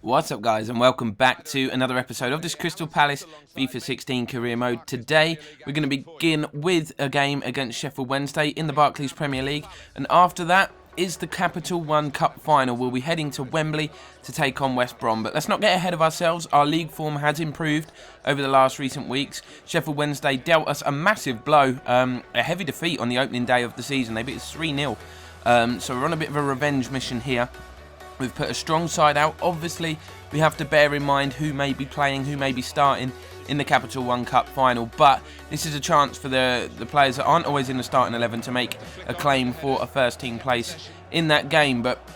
What's up, guys, and welcome back to another episode of this Crystal Palace FIFA 16 career mode. Today we're going to begin with a game against Sheffield Wednesday in the Barclays Premier League, and after that is the Capital One Cup final. We'll be heading to Wembley to take on West Brom, but let's not get ahead of ourselves. Our league form has improved over the last recent weeks. Sheffield Wednesday dealt us a massive blow, a heavy defeat on the opening day of the season. They beat us 3-0, so we're on a bit of a revenge mission here. We've put a strong side out. Obviously, we have to bear in mind who may be playing, who may be starting in the Capital One Cup final. But this is a chance for the players that aren't always in the starting 11 to make a claim for a first-team place in that game. But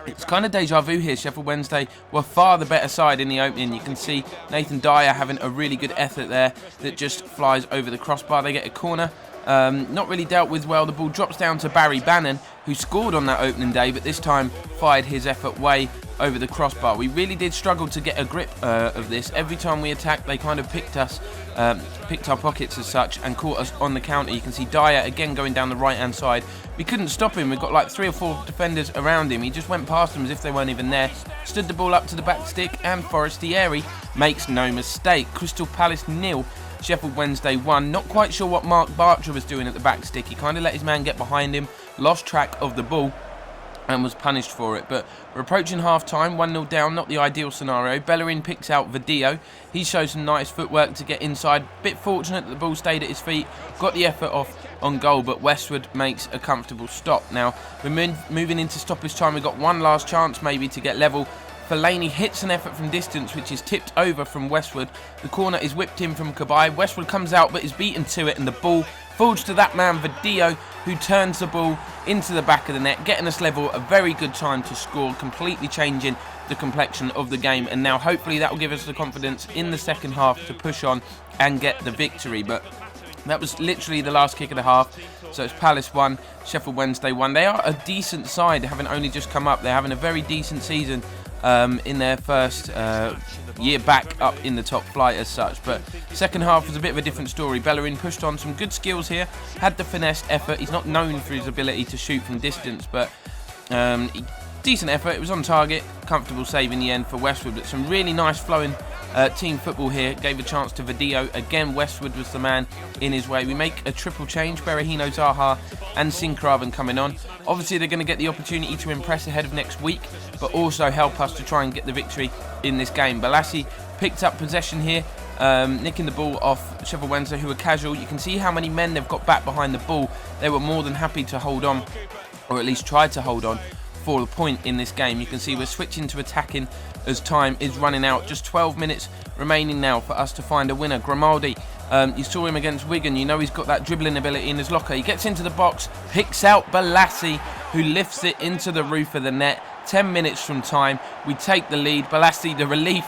it's kind of deja vu here. Sheffield Wednesday were far the better side in the opening. You can see Nathan Dyer having a really good effort there that just flies over the crossbar. They get a corner. Not really dealt with well. The ball drops down to Barry Bannon, who scored on that opening day, but this time fired his effort way over the crossbar. We really did struggle to get a grip of this. Every time we attacked, they kind of picked our pockets as such, and caught us on the counter. You can see Dyer again going down the right-hand side. We couldn't stop him. We've got like 3 or 4 defenders around him. He just went past them as if they weren't even there. Stood the ball up to the back stick, and Forestieri makes no mistake. Crystal Palace 0. Sheffield Wednesday 1. Not quite sure what Mark Bartra was doing at the back stick. He kind of let his man get behind him, lost track of the ball, and was punished for it. But we're approaching half-time, 1-0 down, not the ideal scenario. Bellerin picks out Vidio. He shows some nice footwork to get inside. Bit fortunate that the ball stayed at his feet, got the effort off on goal, but Westwood makes a comfortable stop. Now, we're moving into stoppage time. We've got one last chance maybe to get level. Fellaini hits an effort from distance, which is tipped over from Westwood. The corner is whipped in from Cabaye. Westwood comes out, but is beaten to it, and the ball falls to that man, Vidio, who turns the ball into the back of the net, getting us level. A very good time to score, completely changing the complexion of the game. And now hopefully that will give us the confidence in the second half to push on and get the victory. But that was literally the last kick of the half. So it's Palace 1, Sheffield Wednesday 1. They are a decent side, having only just come up. They're having a very decent season in their first year back up in the top flight as such. But second half was a bit of a different story. Bellerin pushed on some good skills here, had the finesse effort. He's not known for his ability to shoot from distance, but decent effort. It was on target, comfortable save in the end for Westwood. But some really nice flowing team football here. Gave a chance to Vidio. Again, Westwood was the man in his way. We make a triple change. Berahino, Zaha and Sinkraven coming on. Obviously, they're going to get the opportunity to impress ahead of next week, but also help us to try and get the victory in this game. Balassi picked up possession here, nicking the ball off Sheffield Wednesday, who were casual. You can see how many men they've got back behind the ball. They were more than happy to hold on, or at least try to hold on, for the point in this game. You can see we're switching to attacking as time is running out. Just 12 minutes remaining now for us to find a winner. Grimaldi, you saw him against Wigan. You know he's got that dribbling ability in his locker. He gets into the box, picks out Balassi, who lifts it into the roof of the net. 10 minutes from time, we take the lead. Balassi, the relief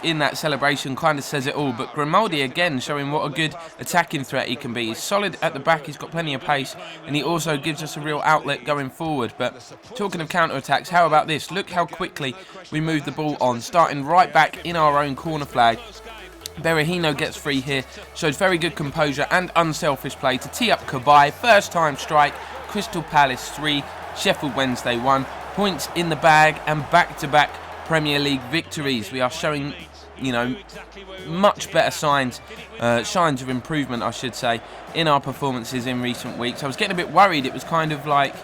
in that celebration, kind of says it all. But Grimaldi again showing what a good attacking threat he can be. He's solid at the back, he's got plenty of pace, and he also gives us a real outlet going forward. But talking of counter-attacks, how about this? Look how quickly we move the ball on, starting right back in our own corner flag. Berahino gets free here, shows very good composure and unselfish play to tee up Cabaye. First time strike, Crystal Palace 3, Sheffield Wednesday 1. Points in the bag and back-to-back Premier League victories. We are showing, much better signs of improvement, I should say, in our performances in recent weeks. I was getting a bit worried. It was kind of like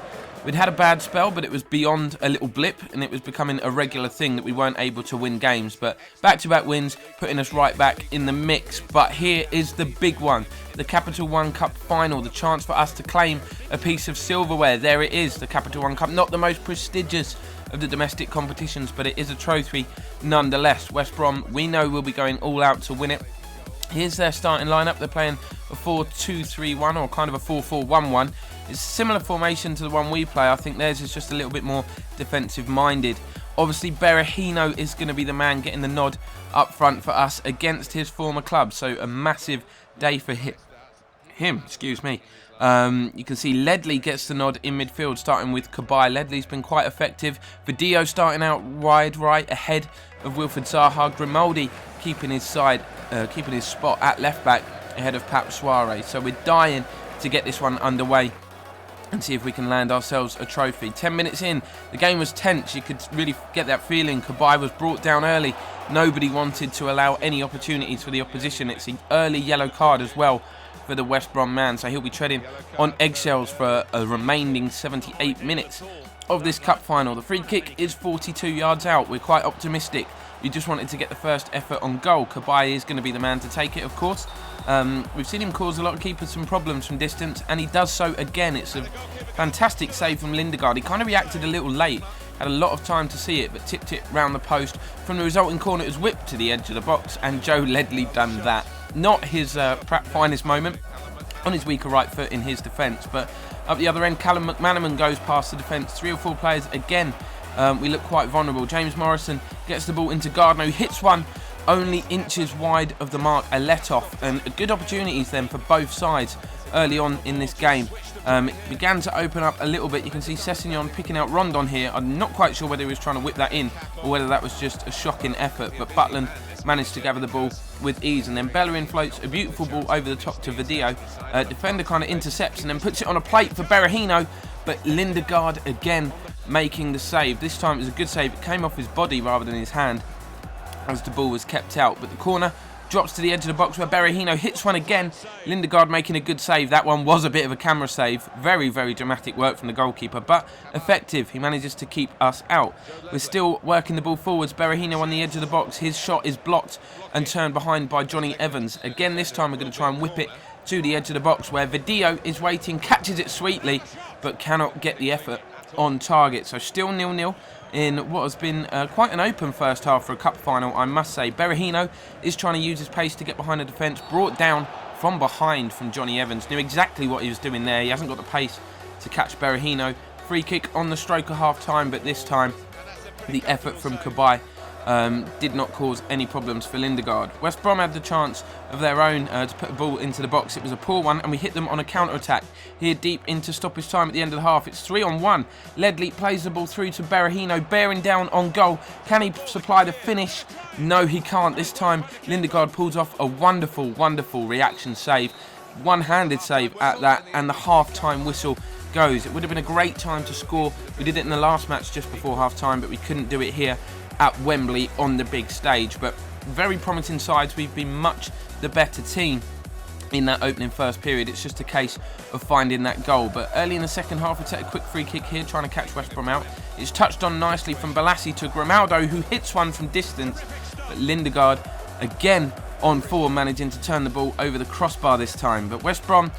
we'd had a bad spell, but it was beyond a little blip, and it was becoming a regular thing that we weren't able to win games. But back-to-back wins, putting us right back in the mix. But here is the big one, the Capital One Cup final, the chance for us to claim a piece of silverware. There it is, the Capital One Cup, not the most prestigious of the domestic competitions, but it is a trophy nonetheless. West Brom, we know, will be going all out to win it. Here's their starting lineup. They're playing a 4-2-3-1, or kind of a 4-4-1-1. It's a similar formation to the one we play. I think theirs is just a little bit more defensive minded. Obviously, Berahino is going to be the man getting the nod up front for us against his former club, so a massive day for him. You can see Ledley gets the nod in midfield, starting with Cabaye. Ledley's been quite effective. Vidio starting out wide right ahead of Wilfried Zaha. Grimaldi keeping his spot at left back ahead of Pap Suarez. So we're dying to get this one underway and see if we can land ourselves a trophy. 10 minutes in, the game was tense. You could really get that feeling. Cabaye was brought down early. Nobody wanted to allow any opportunities for the opposition. It's an early yellow card as well for the West Brom man, so he'll be treading on eggshells for a remaining 78 minutes of this cup final. The free kick is 42 yards out. We're quite optimistic. We just wanted to get the first effort on goal. Cabaye is going to be the man to take it, of course. We've seen him cause a lot of keepers some problems from distance, and he does so again. It's a fantastic save from Lindegaard. He kind of reacted a little late, had a lot of time to see it, but tipped it round the post. From the resulting corner, it was whipped to the edge of the box, and Joe Ledley done that. Not his perhaps finest moment on his weaker right foot in his defence, but up the other end, Callum McManaman goes past the defence. 3 or 4 players again. We look quite vulnerable. James Morrison gets the ball into Gardner, who hits one only inches wide of the mark, a let-off, and good opportunities then for both sides early on in this game. It began to open up a little bit. You can see Sessegnon picking out Rondon here. I'm not quite sure whether he was trying to whip that in or whether that was just a shocking effort, but Butland managed to gather the ball with ease, and then Bellerin floats a beautiful ball over the top to Vidio. Defender kind of intercepts and then puts it on a plate for Berahino, but Lindegaard again making the save. This time it was a good save. It came off his body rather than his hand as the ball was kept out, but the corner drops to the edge of the box where Berahino hits one again. Lindegaard making a good save. That one was a bit of a camera save. Very, very dramatic work from the goalkeeper, but effective. He manages to keep us out. We're still working the ball forwards. Berahino on the edge of the box. His shot is blocked and turned behind by Johnny Evans. Again, this time we're going to try and whip it to the edge of the box where Vidio is waiting, catches it sweetly, but cannot get the effort on target. So still 0-0 in what has been quite an open first half for a cup final, I must say. Berahino is trying to use his pace to get behind the defence, brought down from behind from Johnny Evans. Knew exactly what he was doing there. He hasn't got the pace to catch Berahino. Free kick on the stroke of half time, but this time the effort from Cabaye did not cause any problems for Lindegaard. West Brom had the chance of their own to put a ball into the box. It was a poor one, and we hit them on a counter-attack. Here deep into stoppage time at the end of the half. It's 3-on-1. Ledley plays the ball through to Berahino, bearing down on goal. Can he supply the finish? No, he can't. This time, Lindegaard pulls off a wonderful, wonderful reaction save. One-handed save at that, and the half-time whistle goes. It would have been a great time to score. We did it in the last match just before half-time, but we couldn't do it here at Wembley on the big stage. But very promising sides. We've been much the better team in that opening first period. It's just a case of finding that goal. But early in the second half, we take a quick free kick here, trying to catch West Brom out. It's touched on nicely from Balassi to Grimaldo, who hits one from distance. But Lindegaard again on form, managing to turn the ball over the crossbar this time. But West Brom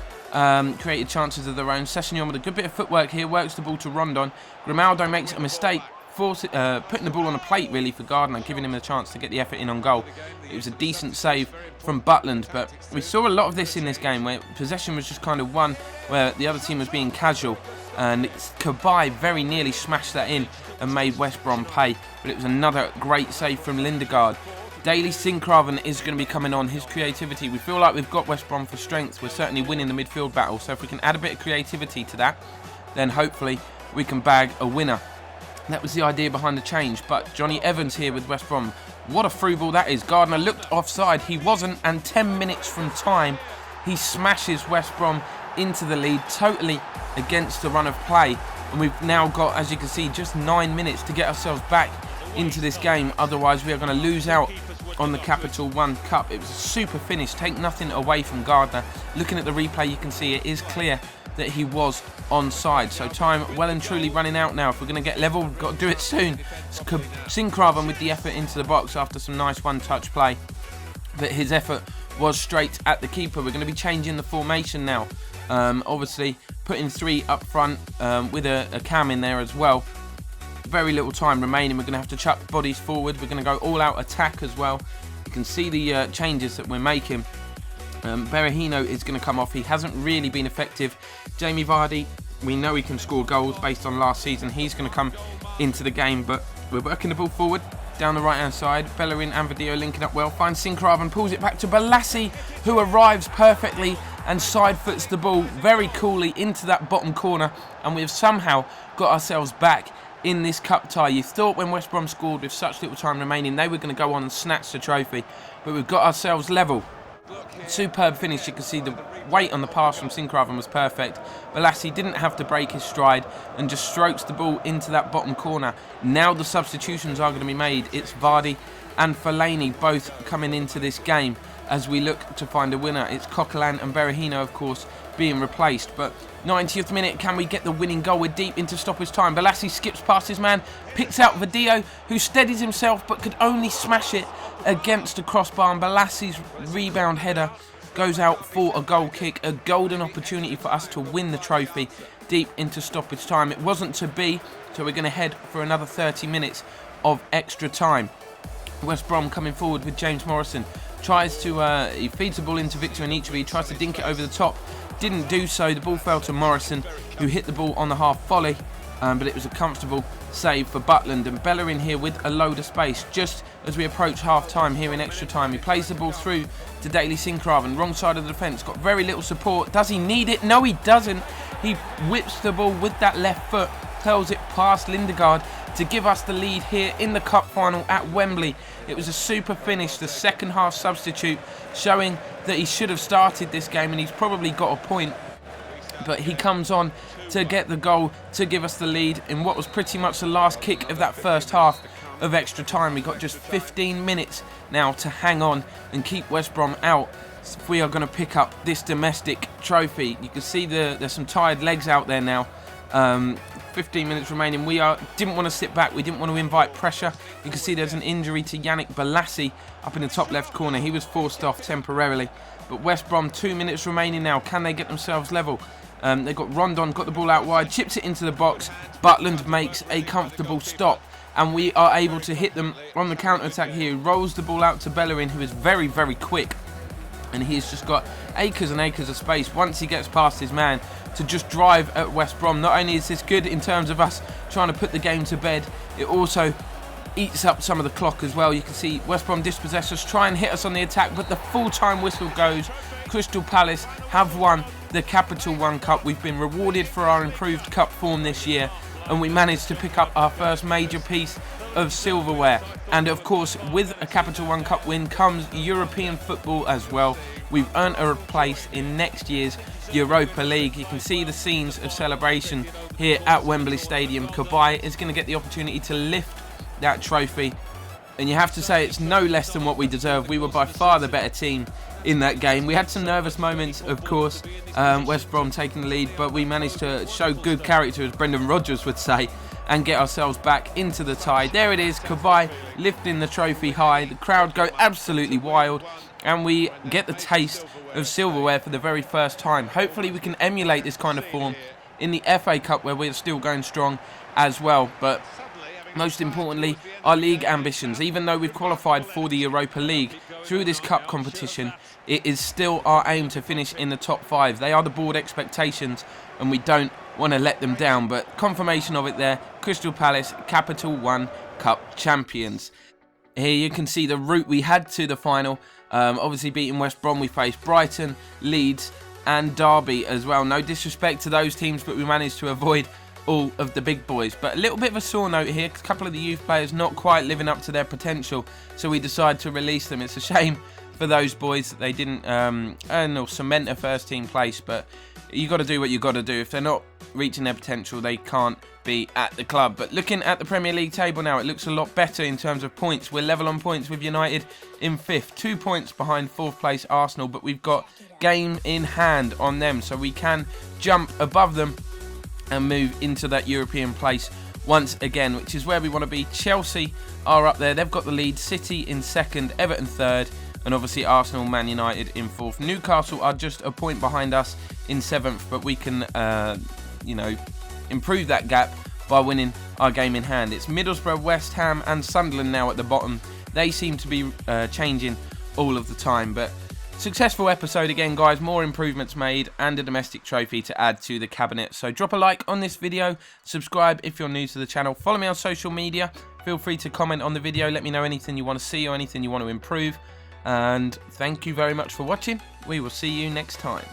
created chances of their own. Sessegnon with a good bit of footwork here, works the ball to Rondon. Grimaldo makes a mistake, putting the ball on a plate really for Gardner, giving him a chance to get the effort in on goal. It was a decent save from Butland, but we saw a lot of this in this game where possession was just kind of one where the other team was being casual, and Cabaye very nearly smashed that in and made West Brom pay, but it was another great save from Lindegaard. Daily Sinkgraven is going to be coming on. His creativity, we feel like we've got West Brom for strength. We're certainly winning the midfield battle, so if we can add a bit of creativity to that, then hopefully we can bag a winner. That was the idea behind the change, but Johnny Evans here with West Brom. What a through ball that is. Gardner looked offside. He wasn't, and 10 minutes from time, he smashes West Brom into the lead, totally against the run of play. And we've now got, as you can see, just 9 minutes to get ourselves back into this game. Otherwise, we are going to lose out on the Capital One Cup. It was a super finish. Take nothing away from Gardner. Looking at the replay, you can see it is clear that he was onside. So time well and truly running out now. If we're going to get level, we've got to do it soon. Sinkgraven with the effort into the box after some nice one-touch play. But his effort was straight at the keeper. We're going to be changing the formation now. Obviously, putting 3 up front with a cam in there as well. Very little time remaining. We're going to have to chuck bodies forward. We're going to go all-out attack as well. You can see the changes that we're making. Berahino is going to come off. He hasn't really been effective. Jamie Vardy, we know he can score goals based on last season. He's going to come into the game, but we're working the ball forward down the right-hand side. Bellerin and Vidio linking up well. Finds Sinkgraven, pulls it back to Balassi, who arrives perfectly and side-foots the ball very coolly into that bottom corner, and we've somehow got ourselves back in this cup tie. You thought when West Brom scored with such little time remaining, they were going to go on and snatch the trophy, but we've got ourselves level Superb finish. You can see the weight on the pass from Sincraven was perfect. Balassi didn't have to break his stride and just strokes the ball into that bottom corner. Now the substitutions are going to be made. It's Vardy and Fellaini both coming into this game as we look to find a winner. It's Coquelin and Berahino, of course, being replaced. But 90th minute, can we get the winning goal? We're deep into stoppage time. Balassi skips past his man, picks out Vadillo, who steadies himself but could only smash it against the crossbar. And Balassi's rebound header goes out for a goal kick. A golden opportunity for us to win the trophy deep into stoppage time. It wasn't to be, so we're going to head for another 30 minutes of extra time. West Brom coming forward with James Morrison. Tries to, he feeds the ball into Victor Anichebe. He tries to dink it over the top. Didn't do so. The ball fell to Morrison, who hit the ball on the half volley. But it was a comfortable save for Butland. And Bellerin here with a load of space. Just as we approach half-time here in extra time, he plays the ball through to Daly Sincraven. Wrong side of the defence. Got very little support. Does he need it? No, he doesn't. He whips the ball with that left foot. Hurls it past Lindegaard to give us the lead here in the cup final at Wembley. It was a super finish, the second half substitute, showing that he should have started this game, and he's probably got a point. But he comes on to get the goal to give us the lead in what was pretty much the last kick of that first half of extra time. We got just 15 minutes now to hang on and keep West Brom out if we are going to pick up this domestic trophy. You can see there's some tired legs out there now. 15 minutes remaining. We didn't want to sit back. We didn't want to invite pressure. You can see there's an injury to Yannick Balassi up in the top left corner. He was forced off temporarily. But West Brom, 2 minutes remaining now. Can they get themselves level? They've got Rondon, got the ball out wide, chips it into the box. Butland makes a comfortable stop, and we are able to hit them on the counter-attack here. He rolls the ball out to Bellerin, who is very, very quick. And he's just got acres and acres of space once he gets past his man to just drive at West Brom. Not only is this good in terms of us trying to put the game to bed, it also eats up some of the clock as well. You can see West Brom dispossess us, try and hit us on the attack, but the full-time whistle goes. Crystal Palace have won the Capital One Cup. We've been rewarded for our improved cup form this year, and we managed to pick up our first major piece of silverware. And of course, with a Capital One Cup win comes European football as well. We've earned a place in next year's Europa League. You can see the scenes of celebration here at Wembley Stadium. Cabaye is going to get the opportunity to lift that trophy, and you have to say it's no less than what we deserve. We were by far the better team in that game. We had some nervous moments, of course, West Brom taking the lead, but we managed to show good character, as Brendan Rodgers would say, and get ourselves back into the tie. There it is, Cabaye lifting the trophy high. The crowd go absolutely wild, and we get the taste of silverware for the very first time. Hopefully we can emulate this kind of form in the FA Cup, where we're still going strong as well. But most importantly, our league ambitions. Even though we've qualified for the Europa League through this cup competition, it is still our aim to finish in the top 5. They are the board expectations, and we don't want to let them down. But confirmation of it there, Crystal Palace, Capital One Cup champions. Here you can see the route we had to the final. Obviously beating West Brom, we faced Brighton, Leeds and Derby as well. No disrespect to those teams, but we managed to avoid all of the big boys. But a little bit of a sore note here, because a couple of the youth players not quite living up to their potential, so we decided to release them. It's a shame for those boys that they didn't earn or cement a first team place, but you got to do what you got to do. If they're not reaching their potential, they can't be at the club. But looking at the Premier League table now, it looks a lot better in terms of points. We're level on points with United in 5th, 2 points behind 4th place Arsenal, but we've got game in hand on them, so we can jump above them and move into that European place once again, which is where we want to be. Chelsea are up there. They've got the lead. City in 2nd, Everton 3rd, and obviously Arsenal, Man United in 4th. Newcastle are just a point behind us in 7th, but we can, improve that gap by winning our game in hand. It's Middlesbrough, West Ham and Sunderland now at the bottom. They seem to be changing all of the time, but successful episode again, guys. More improvements made and a domestic trophy to add to the cabinet. So drop a like on this video, subscribe if you're new to the channel, follow me on social media, feel free to comment on the video, let me know anything you want to see or anything you want to improve, and thank you very much for watching. We will see you next time.